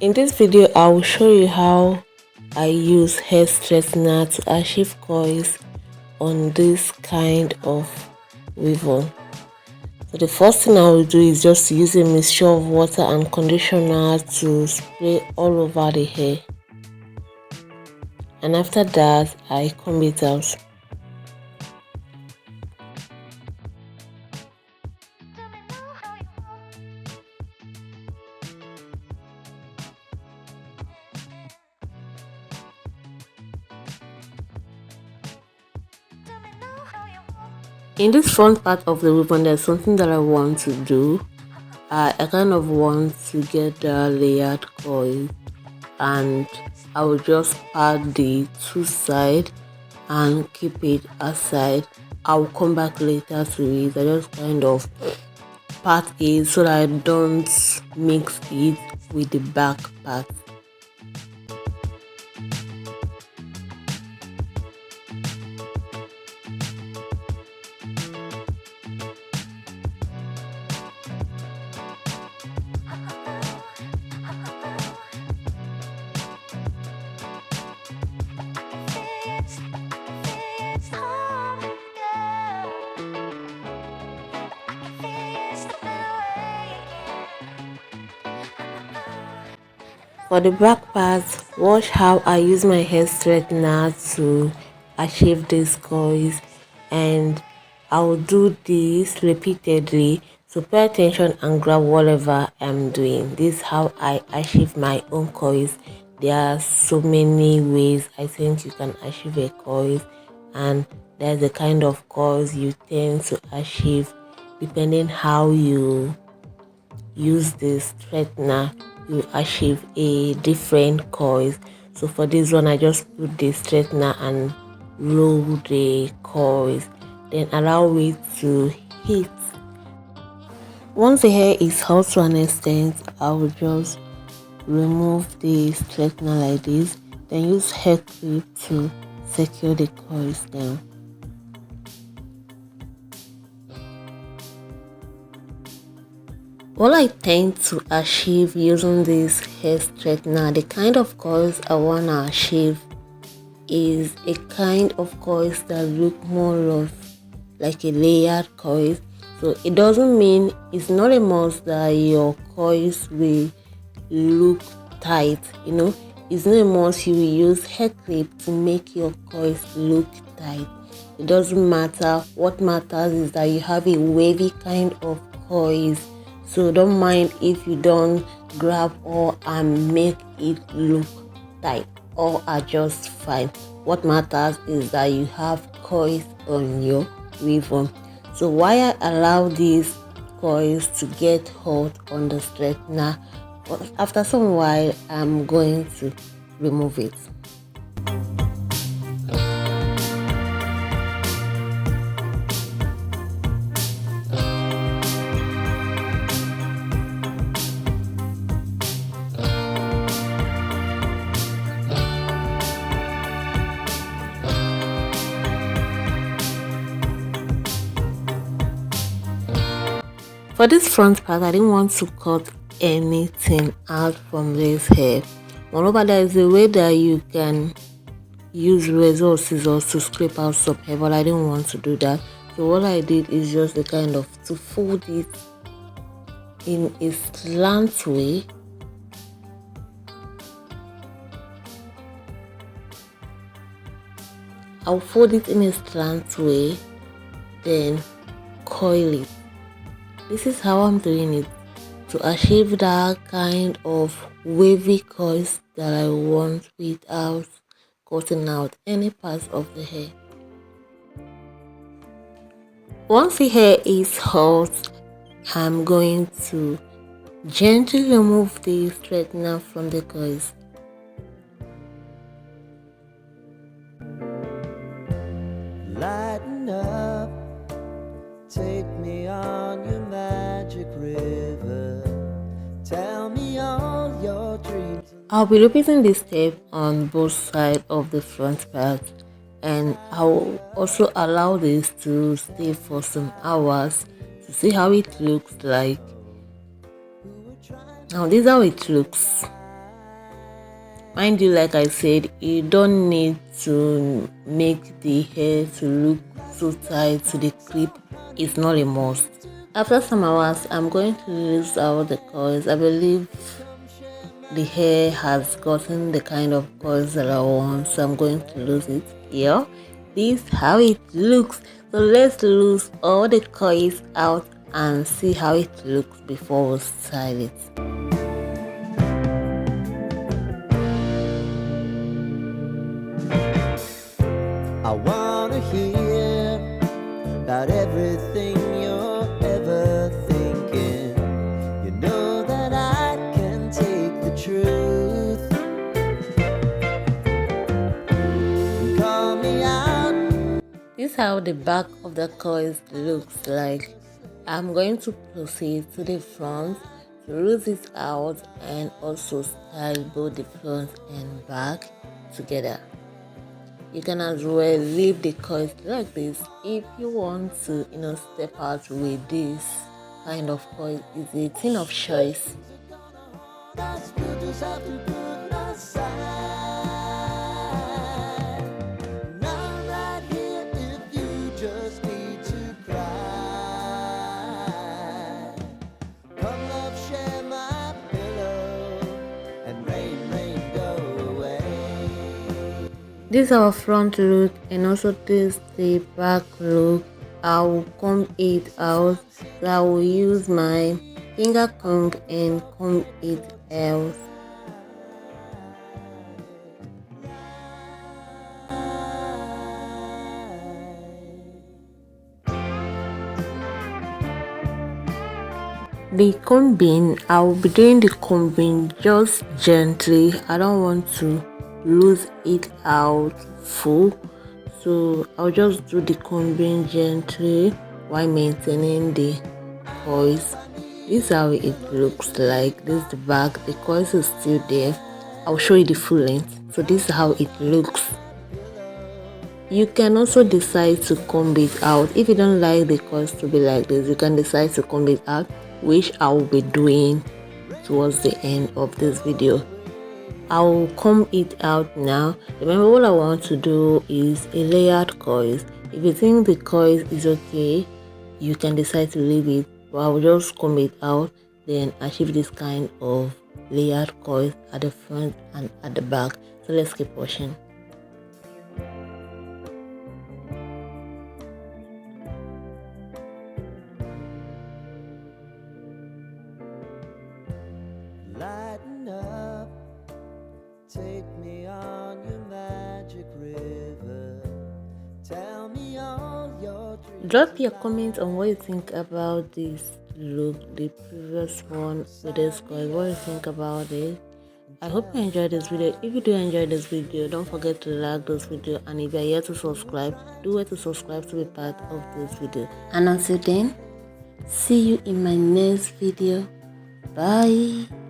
In this video, I will show you how I use hair straightener to achieve coils on this kind of weavon. So the first thing I will do is just to use a mixture of water and conditioner to spray all over the hair. And after that, I comb it out. In this front part of the ribbon, there's something that I want to do. I kind of want to get the layered coil, and I will just part the two sides and keep it aside. I'll come back later to it. I just kind of part it so that I don't mix it with the back part. For the back part, watch how I use my hair straightener to achieve these coils, and I will do this repeatedly. So pay attention and grab whatever I'm doing. This is how I achieve my own coils. There are so many ways I think you can achieve a coil, and there's the kind of coils you tend to achieve depending how you use the straightener. You achieve a different coils. So for this one, I just put the straightener and roll the coils, then allow it to heat. Once the hair is hot to an extent, I will just remove the straightener like this, then use hair clip to secure the coils down. What I tend to achieve using this hair straightener, the kind of coils I want to achieve is a kind of coils that look more of like a layered coil. So it doesn't mean, it's not a must that your coils will look tight, it's not a must you will use hair clip to make your coils look tight. It doesn't matter. What matters is that you have a wavy kind of coils. So don't mind if you don't grab or and make it look tight, or are just fine. What matters is that you have coils on your weavon. So while I allow these coils to get hot on the straightener, after some while I'm going to remove it. For this front part, I didn't want to cut anything out from this hair. Moreover, there is a way that you can use razor or scissors to scrape out some hair, but I didn't want to do that. So what I did is just to fold it in a slant way. I'll fold it in a slant way, then coil it. This is how I'm doing it to achieve that kind of wavy coils that I want without cutting out any parts of the hair. Once the hair is hot, I'm going to gently remove the straightener from the coils. Lighten up, take me on your magic river. Tell me all your dreams. I'll be repeating this step on both sides of the front part, and I'll also allow this to stay for some hours to see how it looks like. Now this is how it looks. Mind you, like I said, you don't need to make the hair to look so tight to the clip. It's not a must. After some hours, I'm going to release out the coils. I believe the hair has gotten the kind of coils that I want, so I'm going to lose it here. This is how it looks. So let's lose all the coils out and see how it looks before we style it. I wanna hear about everything you're ever thinking. You know that I can take the truth and call me out. This is how the back of the coils looks like. I'm going to proceed to the front to root it out and also style both the front and back together. You can as well leave the coils like this if you want to, step out with this kind of coil. It's a thing of choice. This is our front look, and also this the back look. I will comb it out, so I will use my finger comb and comb it out. The combing, I will be doing the combing just gently. I don't want to lose it out full, so I'll just do the combing gently while maintaining the coils. This is how it looks like. This is the back. The coils is still there. I'll show you the full length. So this is how it looks. You can also decide to comb it out. If you don't like the coils to be like this, you can decide to comb it out, which I will be doing towards the end of this video. I will comb it out now. Remember, what I want to do is a layered coils. If you think the coils is okay, you can decide to leave it, but I will just comb it out, then achieve this kind of layered coils at the front and at the back. So let's keep watching. Lighten up, take me on your magic river. Tell me all your dreams. Drop your comments on what you think about this look, the previous one with this coil. What you think about it? I hope you enjoyed this video. If you do enjoy this video, don't forget to like this video, and if you are yet to subscribe, do it to subscribe to be part of this video. And until then, see you in my next video. Bye.